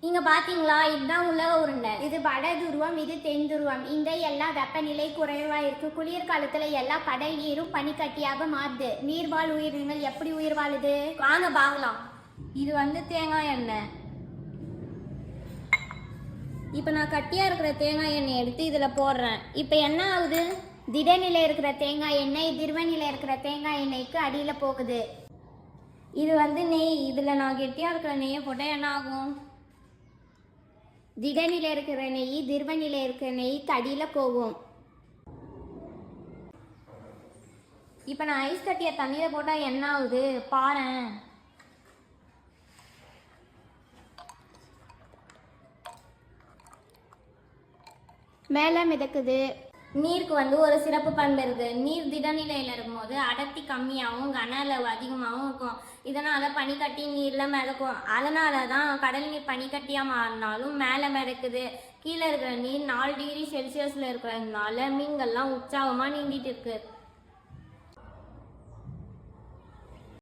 இங்க பாத்தீங்களா, இதுதான் உலக உருண்டை. இது வட துருவம், இது தென் துருவம். இந்த எல்லா வெப்பநிலை குறைவா இருக்கு. குளிர்காலத்துல எல்லா கடல் நீரும் பனிக்கட்டியாக மாறுது. நீர்வாழ் உயிரினங்கள் எப்படி உயிர் வாழுது வாங்க பார்க்கலாம். இது தேங்காய் எண்ணெய். இப்போ நான் கட்டியா இருக்கிற தேங்காய் எண்ணெய் எடுத்து இதுல போடுறேன். இப்போ என்ன ஆகுது? திடநிலை இருக்கிற தேங்காய் எண்ணெய் திரவநிலை இருக்கிற தேங்காய் எண்ணெய்க்கு அடியில போகுது. இது நெய். இதுல நான் கெட்டியா இருக்கிற நெய்யை போட்டா என்ன ஆகும்? திடநிலை இருக்கிற நெய் திரவநிலை இருக்கிற நெய்க்கு அடியில போகும். இப்போ நான் ஐஸ் கட்டிய தண்ணியில போட்டா என்ன ஆகுது பாரேன். மேலே மிதக்குது. நீருக்கு ஒரு சிறப்பு பண்பு இருக்கு. நீர் திடநிலையில் இருக்கும்போது அடர்த்தி கம்மியாகவும் கன அளவு அதிகமாகவும் இருக்கும். இதனால பனிக்கட்டி நீர்ல மிதக்கும். அதனால தான் கடல் நீர் பனிக்கட்டியா மாறினாலும் மேலே மிதக்குது. கீழே இருக்கிற நீர் 4 டிகிரி செல்சியஸ்ல இருக்கிறதுனால மீன்கள்லாம் உற்சாகமா நீந்திட்டு இருக்கு.